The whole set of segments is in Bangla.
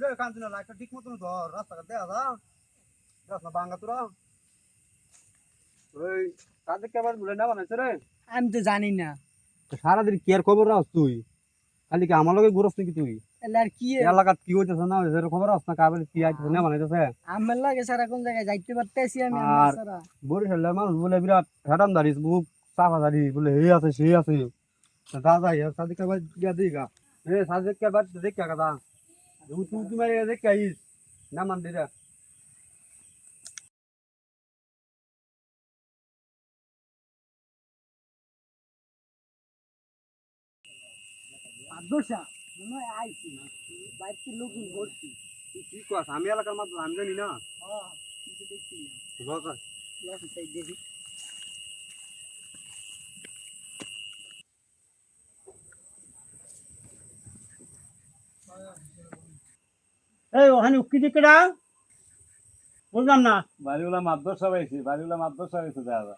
রে কান্দিনা লাইটটা ঠিক মতন ধর রাস্তাটা দেখা যা রাস্তা ভাঙা তোরা ওই কাজে কেবার বলে না বানাইছে রে আমি তো জানি না সারাদিন কি আর খবর রাখ তুই খালি কি আমার লগে ঘুরস নাকি তুই আর কি এলাকাত কি হইতেছে না হইতেছে খবর রাখ না কাবে কি আইতেছে না বানাইতেছে আমার লাগে সারা কোন জায়গায় যাইতে পারতেছি আমি আর আমার সারা বরিশালের মানুষ বলে বিরাট হেডাম দাঁড়িস মুখ চাপা দাঁড়ি বলে হে আছে সে আছে দাদা ইয়ার সাদিক কেবার গিয়া দিগা হে সাদিক কেবার দেখ কা দাদা তুই মারে দেখ আইস না মান দিরা দোষা মনে হয় আইছি না বাইরে লোকজন ভর্তি তুই কি কস আমি এলাকার মাত্র আমি জানি না হ্যাঁ কিন্তু দেখছি না বাবা লসে সাইড দেখি এই ওখানে উকি দিকেরা বুঝলাম না বাড়িওয়ালা মাদ্রাসা পাইছি বাড়িওয়ালা মাদ্রাসা পাইছে দাদা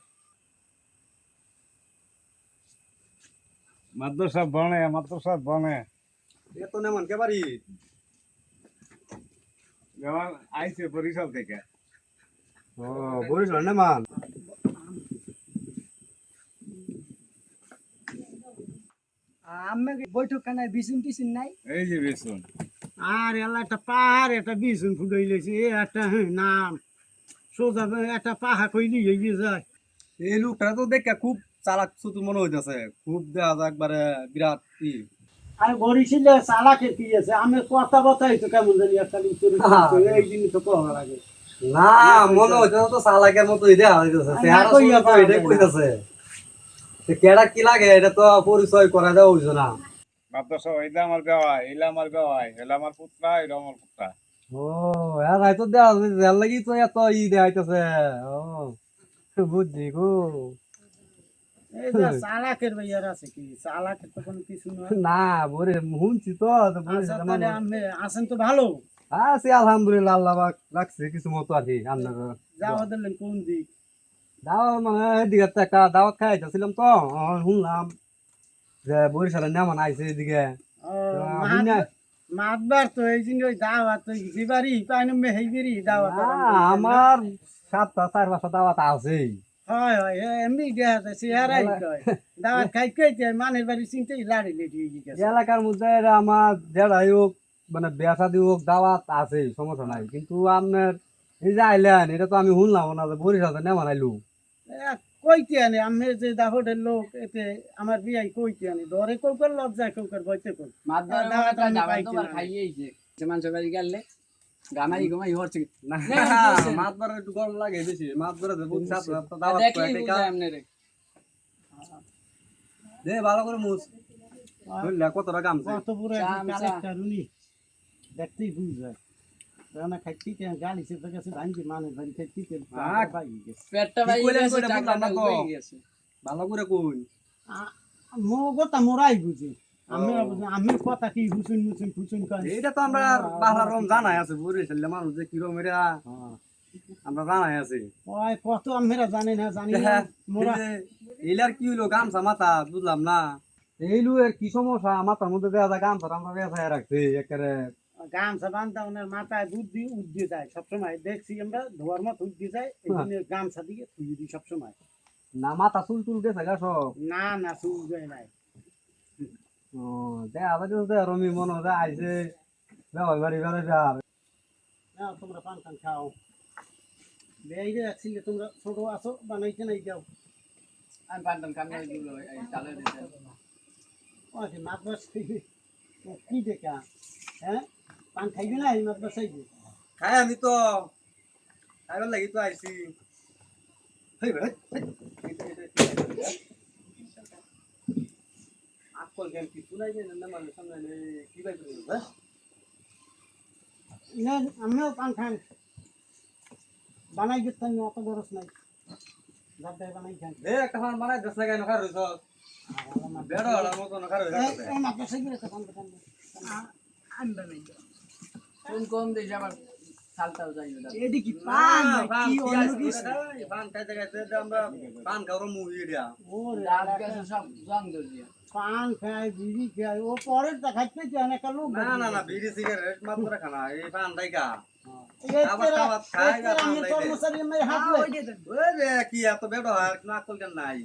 মাদ্রাসা বনে এত নেমন কেবারি যেমন আইছে বরিশাল থেকে ও বরিশাল নেমান আমি বৈঠক খানায় বিছুন টিছুন নাই এই যে বেসুন আর এলা একটা পাহাড় একটা বিছুন ফুটাই লেছে একটা নাম সোজা একটা পাহা কইলি এগিয়ে যায় এই লোকটা তো দেখে খুব চালাক চতুর মনে হইতেছে খুব দেখা যায় একবারে বিরাট ই আর বরিশালে চালাকের কি আছে আমি কথা বতাই তো কেমন জানি একটা এই জিনিস তো করা লাগে না মনে হইতেছে তো চালাকের মতো দেখা হইতেছে চেহারা কইয়া তো এটাই কইতাছে কেডা কি লাগে এটা তো পরিচয় করা দেওয়া হইছে না মাদ্রাসা এইলা আমার বেওয়াই এইলা আমার বেওয়াই এলা আমার পুত্রা এটা আমার পুত্রা ও আর হয়তো দেওয়া যার লাগি তো এত ই দেখাইতেছে ও বুঝছি গো এই যে চালাকের ভাইয়ার আছে কি চালাকের তো কোনো কিছু নয় না বরে শুনছি তো আচ্ছা তাহলে আমি আছেন তো ভালো আছি আলহামদুলিল্লাহ আল্লাহ পাক রাখছে কিছু মতো আর কি আপনার যাওয়া দিলেন কোন দিক দাওয়াত মানে এদিকে একটা দাওয়াত খাইতেছিলাম তো শুনলাম যে বরিশালের নেমান আইছে এদিকে মাতবার তো এই জিনিস ওই দাওয়াত ওই দিবারি পাইন মে হেইবিরি দাওয়াত আমার 7-4 দাওয়াত আছেই হয় হয় এমনি দেখা চেহারাই কয় দাওয়াত খাই খাইতে মানের বাড়ি চিনতে লাড়ি লেডি গেছে এলাকার মধ্যে আমার যেটাই হোক মানে বেসাদি হোক দাওয়াত আছে সমস্যা নাই কিন্তু আপনার এই যে আইলেন এটা তো আমি শুনলাম না যে বরিশালে নেমান আইলু কইতে আনে আমি যে দাহটের লোক এতে আমার বিয়াই কইতে আনে ধরে কৌকার লজ্জা কৌকার বইতে কর মাছ ধরা একটু গরম লাগে বেশি মাছ ধরা দে ভালো করে মুছ বুঝলা কতটা কাম কত পুরো কালেক্টর উনি দেখতেই বুঝ যায় রানা খাইতে গালি সে তো গেছে ভাঙ্গি মানে ভাই খাইতে ভাই গেছে পেটটা ভাই গেছে টাকাটা হয়ে গেছে ভালো করে কই মো কথা মোরাই বুঝি আমি কথা কি হুসুন মুসুন ফুসুন কই এইটা তো আমরা বাংলা রকম জানাই আছে বরিশালের মানুষ যে কিরকম এটা আমরা জানাই আছি ওই কত আমরা জানি না মোরা এইলার কি হইলো গামছা মাথা বুঝলাম না এইলু এর কি সমস্যা মাথার মধ্যে দেওয়া যায় গামছা আমরা বেসায় রাখছি একেবারে গামছা বান্ধা ওনার মাথায় দুধ দিয়ে উঠে যায় সবসময় দেখছি আমরা ধোয়ার মতো উঠে যায় এই জন্য গামছা দিয়ে থুই দিই সবসময় না মাথা চুল টুল গেছে গা সব না চুল যায় নাই ও দেখা যাচ্ছে রমি মনে হয় আইছে ব্যবহার বাড়ি বেড়ে যার না তোমরা পান খান খাও বেইরে আছি তোমরা ছোট আছো বানাইতে নাই যাও আমি পান্তাম কামনা দিল এই চালে দিতে ওকে মাদ্রাস কি দেখা হ্যাঁ পান খাইবি না এই মাদ্রাসায় খাই আমি তো খাইবার লাগি তো আইছি হেই ভাই আকল গেম কি শুনাই যায় না মানে সামনে কি ভাই হ্যাঁ না আমিও পান খান বানাই দিতে আমি অত বরস নাই যাতে বানাই খান এ কাহান বানাই দছ লাগাই নখার রইছ বেড়া হলা মত নখার রইছ এই মাদ্রাসায় গেলে তো পান খান আমি বানাই কোন কোন দেশ আবার চালটাও যাই না এডি কি পান কি অন্য কিছু পান খাইতে খাইতে আমরা পান খাওয়ার মুভি দিয়া ওরে রাত গেছে সব জং দর দিয়া পান খায় বিড়ি খায় ও পরেরটা খাইতে চায় না একটা লোক না না না বিড়ি সিগারেট মাত করে খানা এই পান দাইকা এই আবার খাবার খায় তেরা আমি না কর্মচারী মেরে হাত হ্যাঁ, লই ওই যে দেন। ওই রে কি এত ব্যবহার না আকল কেন নাই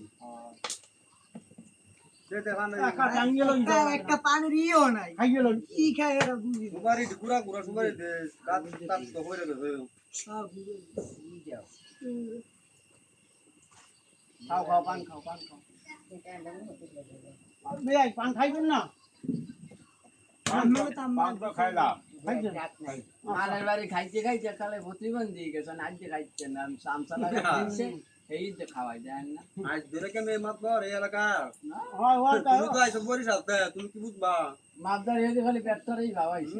যেতে পান টাকা টাঙ্গে লই একটা পানির ইও নাই খাইয়ে লই কি খায় এরা বুঝি না। সুপারি গুড়া গুড়া সুপারি দে রাত রাত তো হইরে গেছে সব বুঝে ই যাও। খাও খাও পান খাও বেয়াই পান খাইবেন না আমরা তো পান তো খাইলাম খাইছেন মানের বাড়ি খাইতে খাইতে কালে প্রতিবন্ধী গেছেন আজকে খাইতে না সামসালা দিচ্ছে এই যে খাওয়াই দেন না আজ ধরে কে মে মাত বর এই এলাকা হয় হয় তুমি তো আইছো বরিশাল তে তুমি কি বুঝবা মাপদার হয়েছে খালি পেটটারেই ভাবাইছে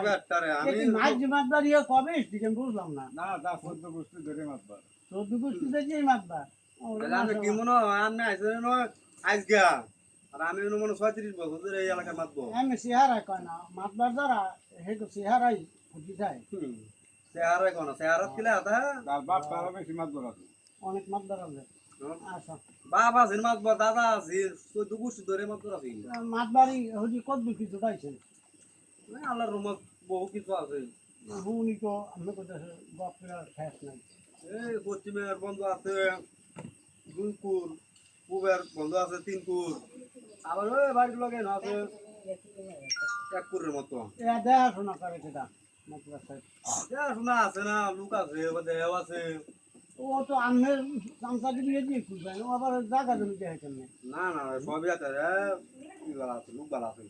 বেটারে আমি আমি মাছ জিমাদারি কবে এসেছি বুঝলাম না না তা 14 গোষ্ঠী ধরে মাতবার 14 গোষ্ঠীতে যে মাছবার আমি কি মনে হয় আমি আইছো না আইস গিয়া আর আমি মনে মনে 36 বছর ধরে এই এলাকায় মাতবো আমি চেহারা কয় না মাছবার যারা হেটো চেহারাই ফুটি যায় চেহারা কোন চেহারা কিলা আদা তার বাপ তারা বেশি মাতবার আছে অনেক মাছবার আছে আচ্ছা বাবা জিন মাতবো দাদা জি 14 গোষ্ঠী ধরে মাতবো আছি মাছবাড়ি হজি কত কিছু জুটাইছেন আল্লাহর রহমত বহু কিছু আছে হুনি তো আমি কইতাছে গপরা শেষ নাই এই পশ্চিমের বন্ধু আছে দুইপুর পূবের বন্ধু আছে তিনপুর আবার ওই বাড়ির লগে আছে একপুরের মতো এ দেখাশোনা করে সেটা মাছবার সাহেব শোনা আছে না লোক আছে দেহ আছে ও তো আমের সংসার দিয়ে দিয়ে খুঁজবেন ও আবার জায়গা জমি দেখেছেন না না না সবই আছে কি বলা আছে লোক বলা আছে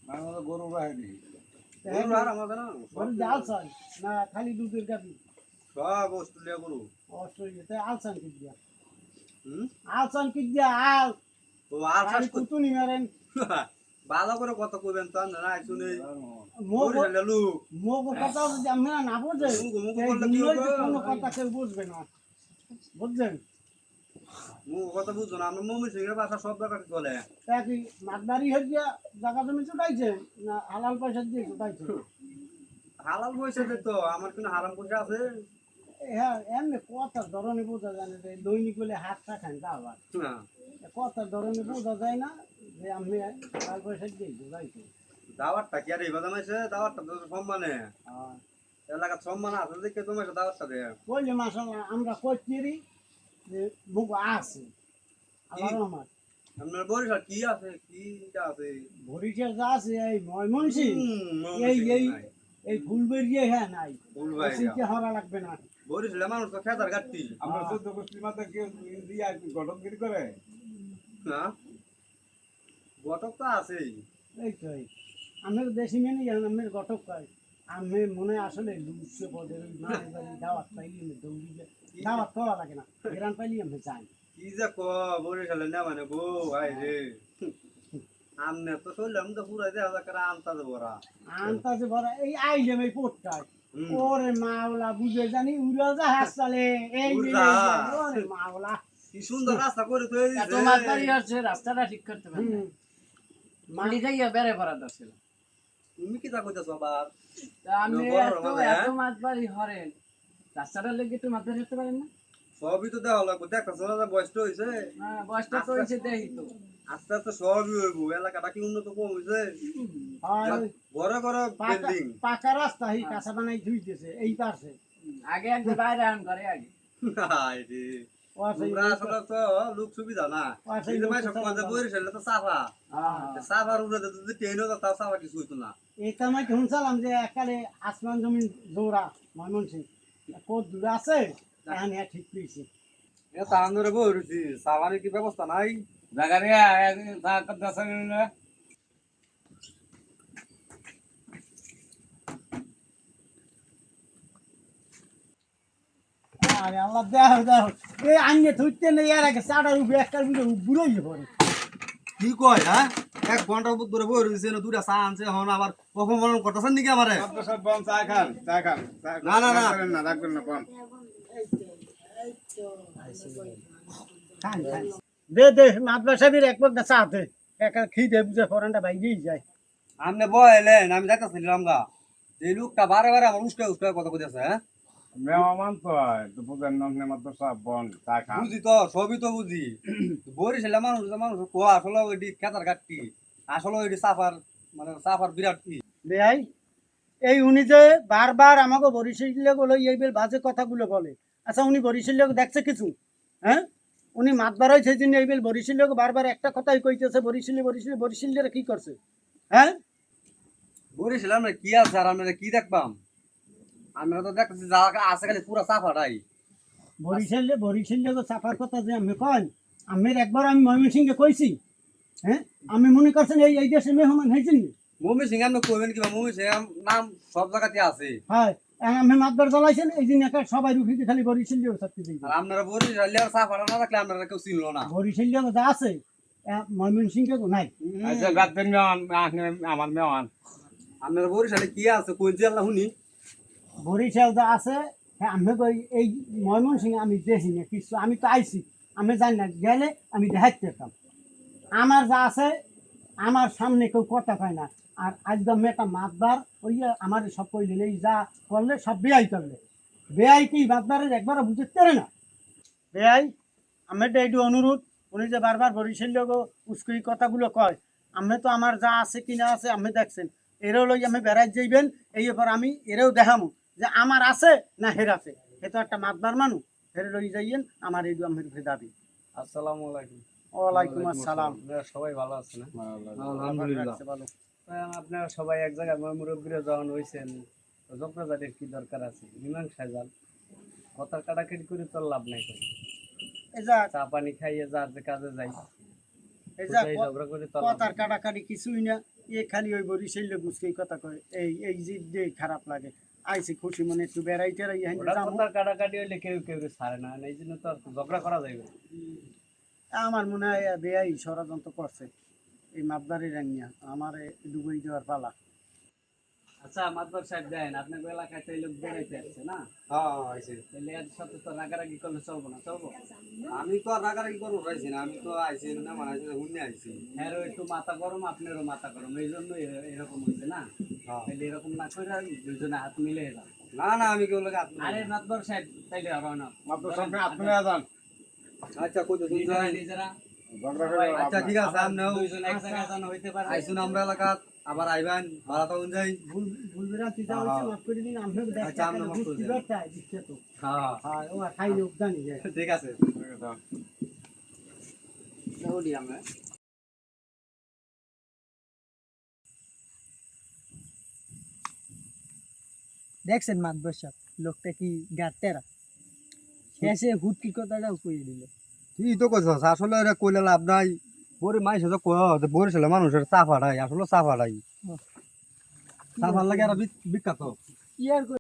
মানে মতো গরু বাহিনী গরুর হারাম আছে না ঘরে যে আলসান না খালি দুধের গাবি সব অস্ট্রেলিয়া গরু অস্ট্রেলিয়াতে আলসান কি দিয়া হুম আলসান কি দিয়া আল ও আর খালি কুতুনি মারেন ভালো করে কথা কইবেন তো না শুনে মোগ বরিশালে লোক মোগ কথা যদি আমরা না বুঝে মুগ মুগ এই বললে কি দুনিয়ায় হবে তো কোনো কথা কেউ বুঝবে না বুঝছেন মুগ কথা বুঝছো না আমরা মমি সিংহের ভাষা সব জায়গায় চলে একই মাতবাড়ি হয়ে জায়গা জমি চুটাইছে না হালাল পয়সা দিয়ে চুটাইছে হালাল পয়সা তো আমার কোনো হারাম পয়সা আছে হ্যাঁ এমনি কথার ধরনে বোঝা যায় না যে দৈনিক বলে হাতটা খান তা আবার না কথার ধরনে বোঝা যায় না যে আমি হালাল পয়সা দিয়ে চুটাইছে দাওয়াতটা কি আর এই বাদামাইছে দাওয়াতটা তো সম্মানে এলাকার সম্মান আছে দেখে তোমার দাওয়াতটা দে বললে মাসাল্লাহ আমরা করছি যে মুখ আছে আল্লাহ রহমান আপনার বরিশাল কি আছে কিটা আছে বরিশাল যা আছে এই ময়মনসিং এই ফুলবেরিয়ে হ্যাঁ নাই সিটে হরা লাগবে না বরিশালে মানুষ তো খেতার গাঠি আমরা 14 গোষ্ঠীর মাথা কেউ দিয়া গঠনগিরি করে না ঘটক তো আছেই এই তো এই আমি দেশি মেনে জানেন আমি ঘটক পাই আমি মনে আসলে উচ্চ পদের ওই মায়ের বাড়ি দাওয়াত পাইলি আমি দৌড়ি দাওয়াত করা লাগে না গ্রাম পাইলি আমি যাই কি যে ক বরিশালে না মানে বউ ভাই রে আমনে তো চললাম তো পুরাই দেখা যাক আনতা দেবো ওরা আনতাছে বড় এই আইলে এই পোটটায় ওরে মাওলা বুঝে জানি উড়া যা হাসতালে এই উড়া। ওরে মাওলা কি সুন্দর রাস্তা করে তো এত মাতবাড়ি হচ্ছে রাস্তাটা ঠিক করতে পারে না। মালি যাইয়া বেড়ে পড়া দছিল তুমি কি তা কইতাছ আবার আমি বড় এত হবে, এত হ্যাঁ? মাতবাড়ি হরেন রাস্তাটা লেগে একটু মাতবাড়ি হতে পারেন না সবই তো দেওয়া লাগবে দেখতেছ না যে বয়সটা হয়েছে হ্যাঁ বয়সটা তো হয়েছে দেখি তো আস্তে আস্তে সবই হইব এলাকাটা কি উন্নত কম হয়েছে আর ঘরে ঘরে বিল্ডিং পাকা রাস্তা এই কাঁচা বানাই ধুইতেছে এই পারছে আগে একটু বাইরে আন করে আগে ও আছে তোমরা আসলে তো লোক সুবিধা না আচ্ছা, এই যে লোক মাইসা সুবিধা কোয়াতে না। বরিশালে তো সাফা হ্যাঁ সাফার উপরে যদি ট্রেনও তো তাও সাফা কিছু হইতো না এই কামাই শুনছিলাম যে একালে আসমান জমিন দৌড়া ময়মনসিং কত দূরে আছে এখন হ্যাঁ ঠিক পেয়েছি এ তাহান ধরে বই রয়েছি সাবানের কি ব্যবস্থা নাই জাগারিয়া দাসা না আরে আল্লাহ দেও দেও এই আইনে ধরতে নেই এর আগে চাটার উপরে একটার উপরে বুড়োই পড়ে কি কয় হ্যাঁ 1 ঘন্টা ধরে বই রয়েছে না দুটা চা আনছে হন আবার অপমান করতেছেন নাকি আমারে সব বন চা খান না, না, না। না রাখবেন না কোন খান খান দে দে মাতবা সাহেবের এক পদ চা দে একা খিদে বুঝে ফরানটা বাইরেই যায় আমনে বইলেন আমি যাইতাছিলাম গা এই লোকটা বারে বারে আমার উস্কা উস্কা কথা কইতাছে হ্যাঁ মেহমান তো হয় তো বুঝেন না মাত্র সব বন চা খান বুঝি তো সবই তো বুঝি বরিশালে মানুষ কোয়া আসলে ওইটি খেতার ঘাটতি আসলে ওইটি সাফার মানে সাফার বিরাট কি বেয়াই এই উনি যে বারবার আমাকে বরিশালে বলে এই বেল বাজে কথাগুলো বলে, আচ্ছা উনি বরিশালে দেখছে কিছু? হ্যাঁ, উনি মাতবার হয়েছে যিনি এই বেল বরিশালে বারবার একটা কথাই কইতেছে, বরিশালের কি করছে? হ্যাঁ, বরিশালে আমরা কি আছে আর আমরা কি দেখবাম? আমরা তো দেখতেছি যা আছে খালি পুরা সাফাটাই। বরিশালে চাপার কথা যে আমি কই, আমের একবার আমি ময়মনসিংহে কইছি। হ্যাঁ, আমি মনে করছেন এই দেশে মেহমান হয়েছেন? মমি সিং আপনি কইবেন কিবা? মমি সিং নাম সব জায়গাতে আছে। হয়, আমি মাতবার জ্বালাইছেন এই দিন একা সবাই রুখিতে খালি বরিশালে থাকতে দিই। আর আপনারা বরিশালে আর সাফাটা না থাকলে আপনারা কেউ চিনলো না। বরিশালে যা আছে ময়মনসিংহে তো নাই। আচ্ছা গাতেন মেহমান আমার মেহমান আপনারা বরিশালে কি আছে কইছি আল্লাহ শুনি। বরিশাল যা আছে, হ্যাঁ আমি কই এই ময়মনসিংহে আমি দেখি না কিছু, আমি তো আইছি, আমি জানি না, গেলে আমি দেখাইতে পেতাম। আমার যা আছে আমার সামনে কেউ কথা কয় না। আর একদম একটা মাতবার ওই যে আমার সব কইলেন এই যা করলে সব বেআই করলে, বেআই কি মাতবারের একবারও বুঝতে পারে না? বেআই আমি তো একটু অনুরোধ, উনি যে বারবার বরিশাল উস্কুই কথাগুলো কয়, আমি তো আমার যা আছে কি না আছে আমি দেখছেন, এরাও লই আমি বেড়াই যাইবেন, এই ব্যাপার আমি এরাও দেখামো যে আমার আছে না হের আছে। এ তো একটা মাতবার মানুষ, হেরে লই যাইয়েন, আমার এই আমার দাবি। আসসালামু আলাইকুম। ওয়ালাইকুম আসসালাম। আপনারা সবাই ভালো আছেন? আলহামদুলিল্লাহ। ভালো। আপনারা সবাই এক জায়গায় মুরব্বীরা যখন হইছেন, ঝগড়াঝাটির কি দরকার আছে? মীমাংসা যান, কথার কাটাকাটি করে তো লাভ নাই। এই যা চা পানি খাইয়ে যার যে কাজে যাই, এই যা ঝগড়া করে তো লাভ কথার কাটাকাটি কিছুই না, এ খালি ওই বরিশাল গুছকেই কথা কয়, এই যে খারাপ লাগে। আইসি খুশি মনে একটু বেড়াইতে ওটা কথার কাটাকাটি হইলে কেউ কেউ ছাড়ে না, এই জন্য তো আর ঝগড়া করা যাবে। আমার মনে হয় বেয়াই ষড়যন্ত্র করছে এই মাতবাড়ি রানিয়া আমার ডুবই দেওয়ার পালা। আচ্ছা মাতবার সাহেব দেন, আপনার এলাকায় তো এই লোক বেড়াইতে আসছে না? তাহলে এর সাথে তো রাগারাগি করলে চলবো না? চলবো। আমি তো আর রাগারাগি করবো পাইছি না, আমি তো আইছি না মানে হুন্নে আইছি। হ্যাঁ একটু মাথা গরম, আপনারও মাথা গরম, এই জন্য এরকম হচ্ছে না? তাহলে এরকম না করে দুজনে হাত মিলে যান। না না আমি কেউ লোক আরে মাতবার সাহেব তাইলে আর হয় না, মাত্র সঙ্গে আপনি যান আচ্ছা কই তো নিজেরা ঝগড়া করে লাভ আচ্ছা নাই। ঠিক আছে আমরাও দুইজন এক জায়গায় জানো হইতে পারে। আইছুন আমরা এলাকাত, আবার আইবেন ভাড়া তখন যাই। ভুলবেরা তিতা হইছে, মাফ করে দিন। আমরা আচ্ছা, আমরা মাফ করে দেব। বিখ্যাত। হ্যাঁ হ্যাঁ, ও খাইলে উদ্যানি যায়। ঠিক আছে। আমরা দেখছেন মাতবর সাহেব লোকটা কি গাতেরা, শেষে হুটকি কথাটাও কইয়ে দিল। তুই তো কইছস আসলে এটা কইলে লাভ নাই। পরে মাইছে তো কয় যে বরিশালে মানুষের চা ফাটাই, আসলে চা ফাটাই। চা ফাটার লাগে এরা বিখ্যাত। কি আর